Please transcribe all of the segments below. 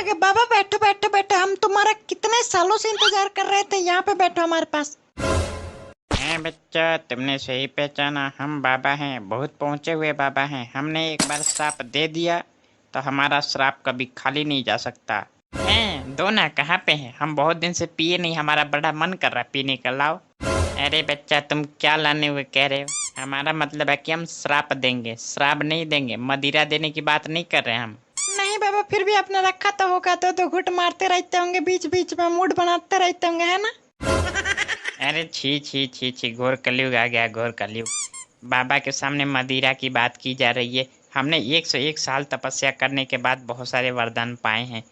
गए। बाबा बैठो बैठो बैठो, हम तुम्हारा कितने सालों से इंतजार कर रहे थे। यहाँ पे बैठो हमारे पास। बच्चा, तुमने सही पहचाना, हम बाबा हैं, बहुत पहुँचे हुए बाबा हैं। हमने एक बार श्राप दे दिया तो हमारा श्राप कभी खाली नहीं जा सकता। हैं दो ना, कहाँ पे हैं? हम बहुत दिन से पिए नहीं, हमारा बड़ा मन कर रहा है पीने का, लाओ। अरे बच्चा, तुम क्या लाने हुए कह रहे हो? हमारा मतलब है कि हम श्राप देंगे, श्राप नहीं देंगे। मदिरा देने की बात नहीं कर रहे हम। नहीं बाबा, फिर भी आपने रखा तो होगा, तो घुट मारते रहते होंगे, बीच बीच में मूड बनाते रहते होंगे, है ना? अरे छी छी छी छी, घोर कलयुग आ गया, घोर कलयुग। बाबा के सामने मदिरा की बात की जा रही है। हमने 101 साल तपस्या करने के बाद बहुत सारे वरदान पाए हैं।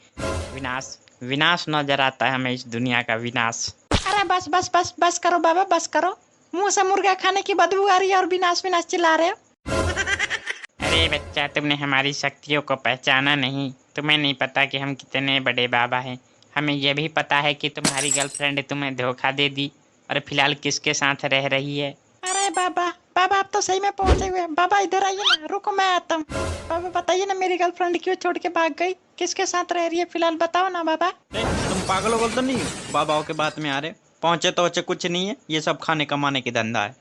विनाश विनाश नजर आता है हमें, इस दुनिया का विनाश। अरे बस बस बस बस करो बाबा, बस करो। मुंह से मुर्गा खाने की बदबू आ रही है और विनाश विनाश चिल्ला रहे हो। अरे बच्चा, तुमने हमारी शक्तियों को पहचाना नहीं। तुम्हें नहीं पता कि हम कितने बड़े बाबा हैं। हमें यह भी पता है कि तुम्हारी गर्लफ्रेंड तुम्हें धोखा दे दी और फिलहाल किसके साथ रह रही है। अरे बाबा, बाबा आप तो सही में पहुंचे हुए हैं। बाबा इधर आइए ना, रुको मैं आता हूँ। बाबा बताइए ना, मेरी गर्लफ्रेंड क्यों छोड़ के भाग गई? किसके साथ रह रही है फिलहाल, बताओ ना बाबा। तुम पागल हो तो नहीं हो? बाबाओं के बात में आ रहे पहुंचे तो वच्चे कुछ नहीं है, ये सब खाने कमाने की धंधा है।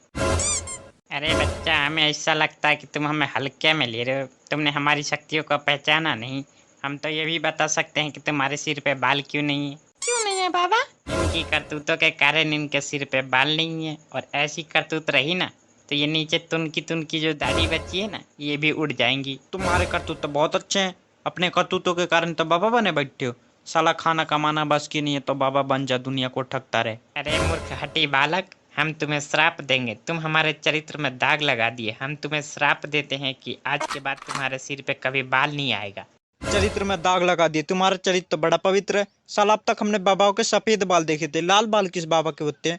अरे बच्चा, हमें ऐसा लगता है कि तुम हमें हल्के में ले रहे हो। तुमने हमारी शक्तियों को पहचाना नहीं। हम तो ये भी बता सकते हैं कि तुम्हारे सिर पे बाल क्यों नहीं है। क्यों नहीं है बाबा? इनकी करतूतों के कारण इनके सिर पे बाल नहीं है, और ऐसी करतूत रही ना तो ये नीचे तुनकी तुनकी जो दाढ़ी बची है ना, ये भी उड़ जाएंगी। तुम्हारे करतूत तो बहुत अच्छे हैं, अपने करतूतों के कारण तो बाबा बने बैठे हो। साला खाना कमाना बस की नहीं है तो बाबा बन जा, दुनिया को ठगता रहे। अरे मूर्ख हठी बालक, हम तुम्हें श्राप देंगे। तुम हमारे चरित्र में दाग लगा दिए। हम तुम्हें श्राप देते हैं कि आज के बाद तुम्हारे सिर पे कभी बाल नहीं आएगा। चरित्र में दाग लगा दिए? तुम्हारा चरित्र तो बड़ा पवित्र है। साला अब तक हमने बाबाओं के सफेद बाल देखे थे, लाल बाल किस बाबा के होते हैं?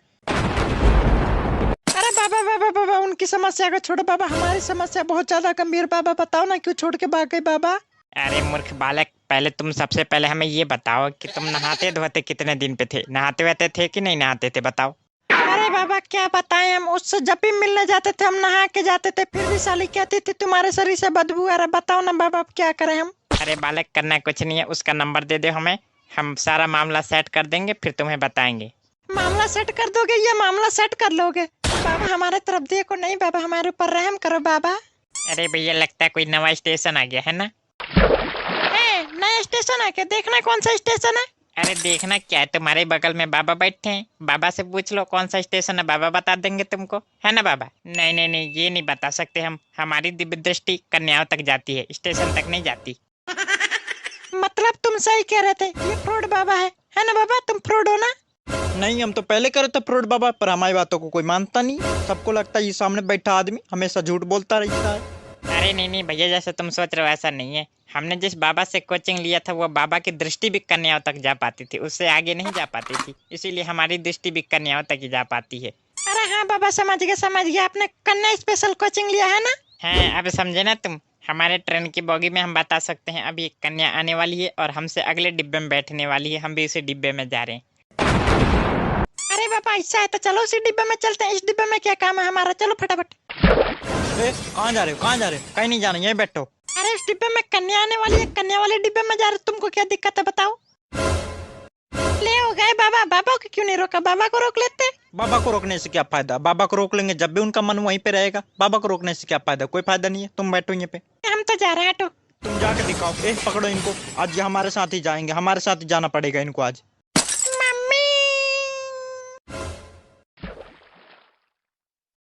अरे बाबा बाबा बाबा, उनकी समस्या को छोड़ो बाबा, हमारी समस्या बहुत ज्यादा गंभीर। बाबा बताओ ना, क्यों छोड़ के भाग गई बाबा? अरे मूर्ख बालक, पहले तुम सबसे पहले हमें ये बताओ कि तुम नहाते धोते कितने दिन पे थे? नहाते वहते थे कि नहीं नहाते थे, बताओ। अरे बाबा क्या बताएं, हम उससे जब भी मिलने जाते थे हम नहा के जाते थे, फिर भी साली कहती थी तुम्हारे शरीर से बदबू आ रहा। बताओ ना बाबा, अब क्या करें हम? अरे बालक, करना कुछ नहीं है, उसका नंबर दे दो हमें, हम सारा मामला सेट कर देंगे, फिर तुम्हें बताएंगे। मामला सेट कर दोगे? ये मामला सेट कर लोगे? बाबा हमारे तरफ देखो, नहीं बाबा हमारे ऊपर रहम करो बाबा। अरे भैया, लगता है कोई नया स्टेशन आ गया है ना। नया स्टेशन है क्या? देखना कौन सा स्टेशन है। अरे देखना क्या है, तुम्हारे बगल में बाबा बैठे हैं। बाबा से पूछ लो कौन सा स्टेशन है, बाबा बता देंगे तुमको, है ना बाबा? नहीं नहीं नहीं, ये नहीं बता सकते हम। हमारी दिव्य दृष्टि कन्याओं तक जाती है, स्टेशन तक नहीं जाती। मतलब तुम सही कह रहे थे, ये फ्रॉड बाबा है ना बाबा? तुम फ्रॉड हो ना? नहीं, हम तो पहले करे थे फ्रॉड बाबा, पर हमारी बातों को कोई मानता नहीं। सबको लगता है ये सामने बैठा आदमी हमेशा झूठ बोलता रहता है। अरे नहीं नहीं भैया, जैसे तुम सोच रहे हो ऐसा नहीं है। हमने जिस बाबा से कोचिंग लिया था वो बाबा की दृष्टि भी कन्याओं तक जा पाती थी, उससे आगे नहीं जा पाती थी, इसीलिए हमारी दृष्टि भी कन्याओं तक ही जा पाती है। अरे हाँ बाबा, समझ गया समझ गया, आपने कन्या स्पेशल कोचिंग लिया है ना? हाँ, अब समझे ना तुम। हमारे ट्रेन की बोगी में हम बता सकते हैं अभी एक कन्या आने वाली है और हमसे अगले डिब्बे में बैठने वाली है। हम भी उसी डिब्बे में जा रहे हैं। अरे बाबा ऐसा है तो चलो उसी डिब्बे में चलते हैं। इस डिब्बे में क्या काम है हमारा? चलो फटाफट। कहाँ जा रहे हो, कहाँ जा रहे हो? कहीं नहीं जाना, यहीं बैठो। अरे इस डिब्बे में कन्या आने वाली है, कन्या वाले डिब्बे में जा रहे, तुमको क्या दिक्कत है बताओ? ले हो गए बाबा, बाबा को क्यों नहीं रोका? बाबा को रोक लेते। बाबा को रोकने से क्या फायदा? बाबा को रोक लेंगे जब भी उनका मन वहीं पे रहेगा। बाबा को रोकने से क्या फायदा? कोई फायदा नहीं है, तुम बैठो यहीं पे। हम तो जा रहे हैं, हटो। तुम जाके दिखाओ। पकड़ो इनको, आज ये हमारे साथ ही जाएंगे, हमारे साथ ही जाना पड़ेगा इनको आज।